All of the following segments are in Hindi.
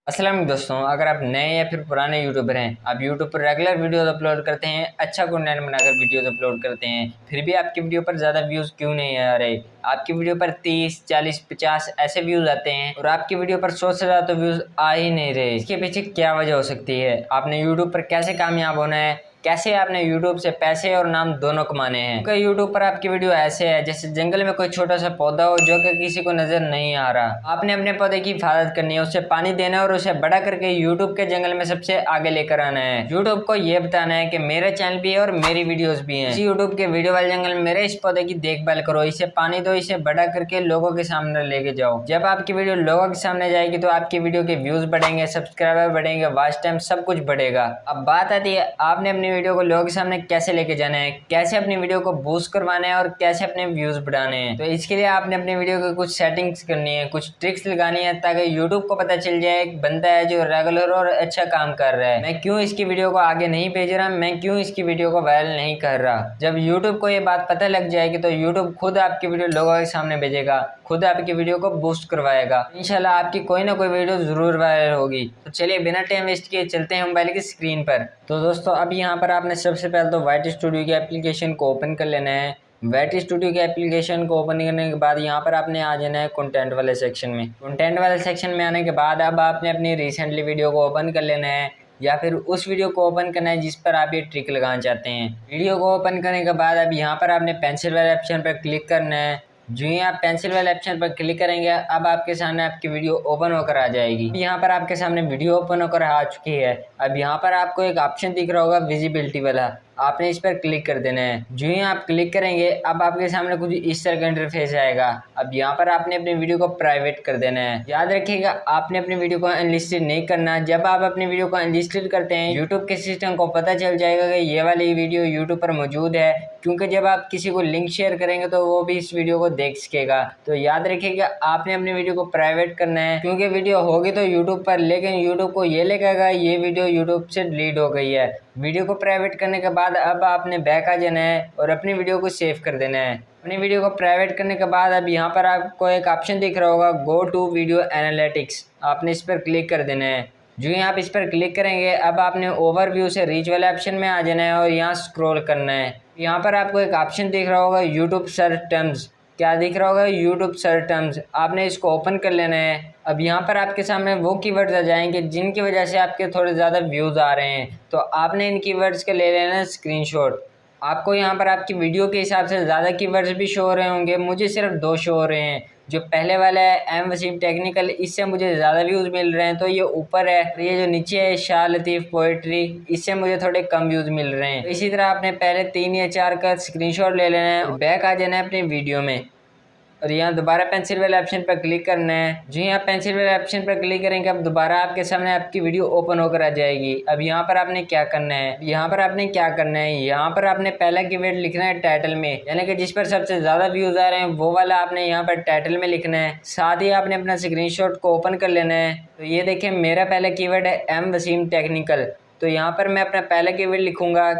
अस्सलाम वालेकुम दोस्तों, अगर आप नए या फिर पुराने यूट्यूबर हैं, आप यूट्यूब पर रेगुलर वीडियोस अपलोड करते हैं, अच्छा कंटेंट बनाकर वीडियोस अपलोड करते हैं, फिर भी आपकी वीडियो पर ज़्यादा व्यूज़ क्यों नहीं आ रहे। आपकी वीडियो पर 30, 40, 50 ऐसे व्यूज़ आते हैं और आपकी वीडियो पर 100 से ज़्यादा तो व्यूज़ आ ही नहीं रहे। इसके पीछे क्या वजह हो सकती है? आपने यूट्यूब पर कैसे कामयाब होना है, कैसे आपने यूट्यूब से पैसे और नाम दोनों कमाने हैं। क्योंकि यूट्यूब पर आपकी वीडियो ऐसे है जैसे जंगल में कोई छोटा सा पौधा हो जो कि किसी को नजर नहीं आ रहा। आपने अपने पौधे की हिफाजत करनी है, उसे पानी देना है और उसे बड़ा करके यूट्यूब के जंगल में सबसे आगे लेकर आना है। यूट्यूब को ये बताना है कि मेरे चैनल भी है और मेरी वीडियोस भी हैं। इसी यूट्यूब के वीडियो वाले जंगल में मेरे इस पौधे की देखभाल करो, इसे पानी दो, इसे बड़ा करके लोगों के सामने लेके जाओ। जब आपकी वीडियो लोगों के सामने जाएगी तो आपकी वीडियो के व्यूज बढ़ेंगे, सब्सक्राइबर बढ़ेंगे, वॉच टाइम सब कुछ बढ़ेगा। अब बात आती है आपने अपनी वीडियो को लोगों के सामने कैसे लेके जाना है, कैसे अपनी वीडियो को बूस्ट करवाना है और कैसे अपने व्यूज बढ़ाने हैं। तो इसके लिए आपने अपनी वीडियो की कुछ सेटिंग्स करनी है, कुछ ट्रिक्स लगानी है ताकि यूट्यूब को पता चल जाए एक बंदा है जो रेगुलर और अच्छा काम कर रहा है। मैं क्यों इसकी वीडियो को आगे नहीं भेज रहा, मैं क्यों इसकी वीडियो को वायरल नहीं कर रहा। जब यूट्यूब को ये बात पता लग जाएगी तो यूट्यूब खुद आपकी वीडियो लोगों के सामने भेजेगा, खुद आपकी वीडियो को बूस्ट करवाएगा। इंशाल्लाह आपकी कोई ना कोई वीडियो जरूर वायरल होगी। तो चलिए बिना टाइम वेस्ट किए चलते हैं मोबाइल की स्क्रीन पर। तो दोस्तों अब यहाँ पर आपने सबसे पहले तो वाइट स्टूडियो की एप्लीकेशन को ओपन कर लेना है। वाइट स्टूडियो की एप्लीकेशन को ओपन करने के बाद यहाँ पर आपने आ जाना है कंटेंट वाले सेक्शन में। कंटेंट वाले सेक्शन में आने के बाद अब आपने अपनी रिसेंटली वीडियो को ओपन कर लेना है या फिर उस वीडियो को ओपन करना है जिस पर आप ये ट्रिक लगाना चाहते हैं। वीडियो को ओपन करने के बाद अब यहाँ पर आपने पेंसिल वाले ऑप्शन पर क्लिक करना है। जो ही आप पेंसिल वाले ऑप्शन पर क्लिक करेंगे अब आपके सामने आपकी वीडियो ओपन होकर आ जाएगी। यहाँ पर आपके सामने वीडियो ओपन होकर आ चुकी है। अब यहाँ पर आपको एक ऑप्शन दिख रहा होगा विजिबिलिटी वाला, आपने इस पर क्लिक कर देना है। जो ही आप क्लिक करेंगे अब आपके सामने कुछ इस तरह का इंटरफेस आएगा। अब यहाँ पर आपने अपनी वीडियो को प्राइवेट कर देना है। याद रखिएगा आपने अपनी वीडियो को अनलिस्टेड नहीं करना। जब आप अपनी वीडियो को अनलिस्टेड करते हैं यूट्यूब के सिस्टम को पता चल जाएगा कि ये वाली वीडियो यूट्यूब पर मौजूद है, क्योंकि जब आप किसी को लिंक शेयर करेंगे तो वो भी इस वीडियो को देख सकेगा। तो याद रखिएगा आपने अपनी वीडियो को प्राइवेट करना है, क्योंकि वीडियो होगी तो यूट्यूब पर, लेकिन यूट्यूब को ये लगेगा ये वीडियो यूट्यूब से डिलीट हो गई है। वीडियो को प्राइवेट करने के बाद अब आपने बैक आ जाना है और अपनी वीडियो को सेव कर देना है। अपनी वीडियो को प्राइवेट करने के बाद अब यहाँ पर आपको एक ऑप्शन दिख रहा होगा गो टू वीडियो एनालिटिक्स, आपने इस पर क्लिक कर देना है। जो ही आप इस पर क्लिक करेंगे अब आपने ओवरव्यू से रीच वाले ऑप्शन में आ जाना है और यहाँ स्क्रॉल करना है। यहाँ पर आपको एक ऑप्शन दिख रहा होगा यूट्यूब सर्च टर्म्स, क्या दिख रहा होगा यूट्यूब सर्च टर्म्स, आपने इसको ओपन कर लेना है। अब यहाँ पर आपके सामने वो कीवर्ड्स आ जाएंगे जिनकी वजह से आपके थोड़े ज़्यादा व्यूज़ आ रहे हैं, तो आपने इन कीवर्ड्स के ले लेना है स्क्रीनशॉट। आपको यहाँ पर आपकी वीडियो के हिसाब से ज़्यादा कीवर्ड्स भी शो हो रहे होंगे, मुझे सिर्फ 2 शो हो रहे हैं। जो पहले वाला है एम वसीम टेक्निकल, इससे मुझे ज़्यादा व्यूज़ मिल रहे हैं तो ये ऊपर है। और ये जो नीचे है शाह लतीफ़ पोइट्री, इससे मुझे थोड़े कम व्यूज़ मिल रहे हैं। तो इसी तरह आपने पहले 3 या 4 का स्क्रीनशॉट ले लेना है और बैक आ जाना है अपनी वीडियो में और यहाँ दोबारा पेंसिल वाले ऑप्शन पर क्लिक करना है। जो यहाँ पेंसिल वाले ऑप्शन पर क्लिक करेंगे अब दोबारा आपके सामने आपकी वीडियो ओपन होकर आ जाएगी। अब यहाँ पर आपने क्या करना है, यहाँ पर आपने पहला कीवर्ड लिखना है टाइटल में, यानी कि जिस पर सबसे ज़्यादा व्यूज़ आ रहे हैं वो वाला आपने यहाँ पर टाइटल में लिखना है। साथ ही आपने अपना स्क्रीनशॉट को ओपन कर लेना है। तो ये देखें मेरा पहला कीवर्ड है एम वसीम टेक्निकल, तो यहाँ पर मैं अपना पहला कीवर्ड लिखूँगा।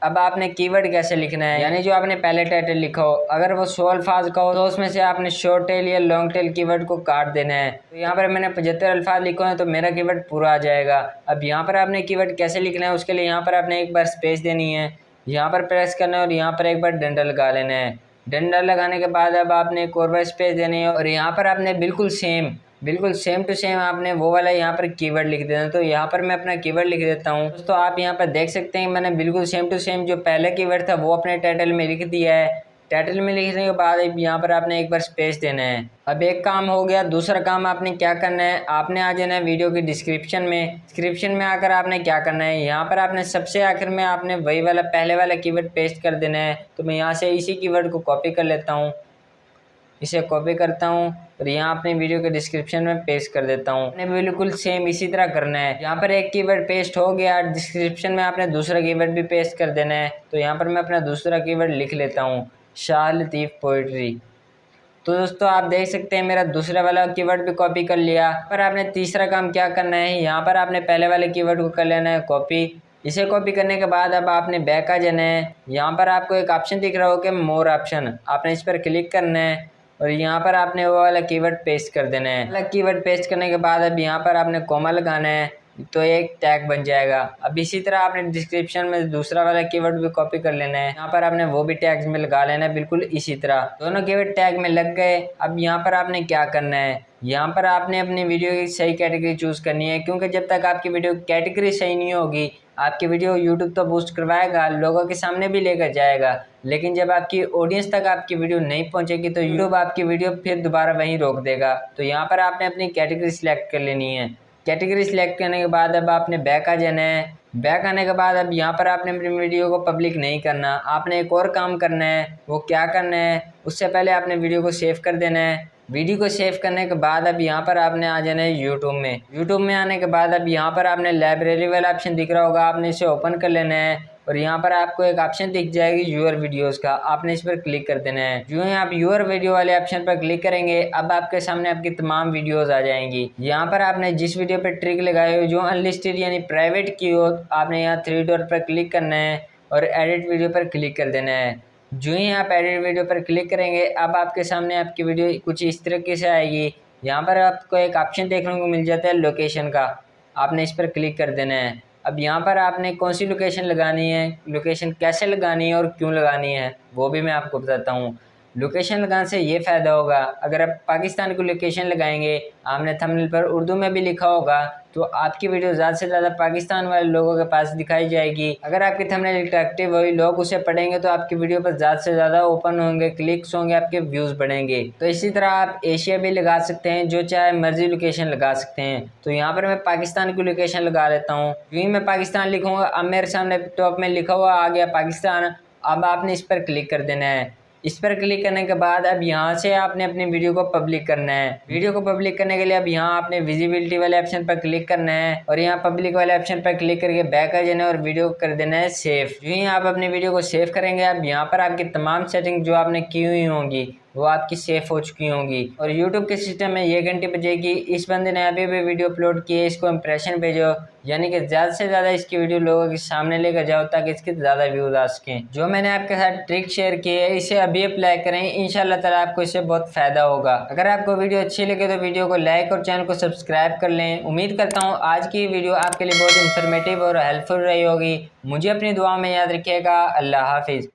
अब आपने कीवर्ड कैसे लिखना है, यानी जो आपने पहले टाइटल लिखा हो अगर वो 100 अल्फाज का हो तो उसमें से आपने शॉर्ट टेल या लॉन्ग टेल कीवर्ड को काट देना है। तो यहाँ पर मैंने 75 अल्फाज लिखे हैं तो मेरा कीवर्ड पूरा आ जाएगा। अब यहाँ पर आपने कीवर्ड कैसे लिखना है उसके लिए यहाँ पर आपने एक बार स्पेस देनी है, यहाँ पर प्रेस करना है और यहाँ पर एक बार डंडा लगा लेना है। डंडा लगाने के बाद अब आपने एक और बार स्पेस देनी है और यहाँ पर आपने बिल्कुल सेम टू सेम आपने वो वाला यहाँ पर कीवर्ड लिख देना। तो यहाँ पर मैं अपना कीवर्ड लिख देता हूँ। दोस्तों आप यहाँ पर देख सकते हैं मैंने बिल्कुल सेम टू सेम जो पहला कीवर्ड था वो अपने टाइटल में लिख दिया है। टाइटल में लिखने के बाद यहाँ पर आपने एक बार स्पेस देना है। अब एक काम हो गया, दूसरा काम आपने क्या करना है, आपने आ जाना है वीडियो की डिस्क्रिप्शन में आकर आपने क्या करना है, यहाँ पर आपने सबसे आखिर में आपने वही वाला पहले वाला कीवर्ड पेस्ट कर देना है। तो मैं यहाँ से इसी कीवर्ड को कॉपी कर लेता हूँ, इसे कॉपी करता हूँ और यहाँ अपने वीडियो के डिस्क्रिप्शन में पेस्ट कर देता हूँ। आपने बिल्कुल सेम इसी तरह करना है। यहाँ पर एक कीवर्ड पेस्ट हो गया, डिस्क्रिप्शन में आपने दूसरा कीवर्ड भी पेस्ट कर देना है। तो यहाँ पर मैं अपना दूसरा कीवर्ड लिख लेता हूँ शाह लतीफ़ पोइट्री। तो दोस्तों आप देख सकते हैं मेरा दूसरा वाला कीवर्ड भी कॉपी कर लिया। पर आपने तीसरा काम क्या करना है, यहाँ पर आपने पहले वाले कीवर्ड को कर लेना है कॉपी। इसे कॉपी करने के बाद अब आपने बैक आ जाना है। यहाँ पर आपको एक ऑप्शन दिख रहा हो कि मोर ऑप्शन, आपने इस पर क्लिक करना है और यहाँ पर आपने वो वाला कीवर्ड पेस्ट कर देना है। वाला कीवर्ड पेस्ट करने के बाद अब यहाँ पर आपने कॉमा लगाना है तो एक टैग बन जाएगा। अब इसी तरह आपने डिस्क्रिप्शन में दूसरा वाला कीवर्ड भी कॉपी कर लेना है, यहाँ पर आपने वो भी टैग्स में लगा लेना है। बिल्कुल इसी तरह दोनों कीवर्ड टैग में लग गए। अब यहाँ पर आपने क्या करना है, यहाँ पर आपने अपनी वीडियो की सही कैटेगरी चूज करनी है, क्योंकि जब तक आपकी वीडियो कैटेगरी सही नहीं होगी आपकी वीडियो यूट्यूब तो बूस्ट करवाएगा, लोगों के सामने भी लेकर जाएगा, लेकिन जब आपकी ऑडियंस तक आपकी वीडियो नहीं पहुंचेगी तो यूट्यूब आपकी वीडियो फिर दोबारा वहीं रोक देगा। तो यहाँ पर आपने अपनी कैटेगरी सिलेक्ट कर लेनी है। कैटेगरी सिलेक्ट करने के बाद अब आपने बैक आ जाना है। बैक आने के बाद अब यहाँ पर आपने अपनी वीडियो को पब्लिक नहीं करना, आपने एक और काम करना है। वो क्या करना है, उससे पहले आपने वीडियो को सेव कर देना है। वीडियो को सेव करने के बाद अब यहाँ पर आपने आ जाना है यूट्यूब में। यूट्यूब में आने के बाद अब यहाँ पर आपने लाइब्रेरी वाला ऑप्शन दिख रहा होगा, आपने इसे ओपन कर लेना है और यहाँ पर आपको एक ऑप्शन दिख जाएगी यूअर वीडियोस का, आपने इस पर क्लिक कर देना है। जो ही आप यूअर वीडियो वाले ऑप्शन पर क्लिक करेंगे अब आपके सामने आपकी तमाम वीडियोस आ जाएंगी। यहाँ पर आपने जिस वीडियो पर ट्रिक लगाई हो जो अनलिस्टेड यानी प्राइवेट की हो, आपने यहाँ 3 डॉट पर क्लिक करना है और एडिट वीडियो पर क्लिक कर देना है। जो ही आप एडिट वीडियो पर क्लिक करेंगे अब आपके सामने आपकी वीडियो कुछ इस तरीके से आएगी। यहाँ पर आपको एक ऑप्शन देखने को मिल जाता है लोकेशन का, आपने इस पर क्लिक कर देना है। अब यहाँ पर आपने कौन सी लोकेशन लगानी है, लोकेशन कैसे लगानी है और क्यों लगानी है वो भी मैं आपको बताता हूँ। लोकेशन लगाने से ये फ़ायदा होगा, अगर आप पाकिस्तान की लोकेशन लगाएंगे, आपने थंबनेल पर उर्दू में भी लिखा होगा तो आपकी वीडियो ज़्यादा से ज़्यादा पाकिस्तान वाले लोगों के पास दिखाई जाएगी। अगर आपकी थंबनेल अट्रैक्टिव हुई, लोग उसे पढ़ेंगे तो आपकी वीडियो पर ज़्यादा से ज़्यादा ओपन होंगे, क्लिक्स होंगे, आपके व्यूज़ बढ़ेंगे। तो इसी तरह आप एशिया भी लगा सकते हैं, जो चाहे मर्जी लोकेशन लगा सकते हैं। तो यहाँ पर मैं पाकिस्तान की लोकेशन लगा लेता हूँ। यूँ ही मैं पाकिस्तान लिखूँगा, अब मेरे सामने टॉप में लिखा हुआ आ गया पाकिस्तान। अब आपने इस पर क्लिक कर देना है। इस पर क्लिक करने के बाद अब यहाँ से आपने अपनी वीडियो को पब्लिक करना है। वीडियो को पब्लिक करने के लिए अब यहाँ आपने विजिबिलिटी वाले ऑप्शन पर क्लिक करना है और यहाँ पब्लिक वाले ऑप्शन पर क्लिक करके बैक आ जाना है और वीडियो को कर देना है सेव। जो ही आप अपनी वीडियो को सेव करेंगे अब यहाँ पर आपकी तमाम सेटिंग जो आपने की हुई होंगी वो आपकी सेफ हो चुकी होंगी और यूट्यूब के सिस्टम में ये घंटी बजेगी, इस बंदे ने अभी भी वीडियो अपलोड की है, इसको इंप्रेशन भेजो, यानी कि ज़्यादा से ज़्यादा इसकी वीडियो लोगों के सामने लेकर जाओ ताकि इसके ज़्यादा व्यूज आ सकें। जो मैंने आपके साथ ट्रिक शेयर की है इसे अभी अप्लाई करें, इंशाल्लाह ताला आपको इससे बहुत फ़ायदा होगा। अगर आपको वीडियो अच्छी लगे तो वीडियो को लाइक और चैनल को सब्सक्राइब कर लें। उम्मीद करता हूँ आज की वीडियो आपके लिए बहुत इन्फॉर्मेटिव और हेल्पफुल रही होगी। मुझे अपनी दुआ में याद रखिएगा। अल्लाह हाफिज़।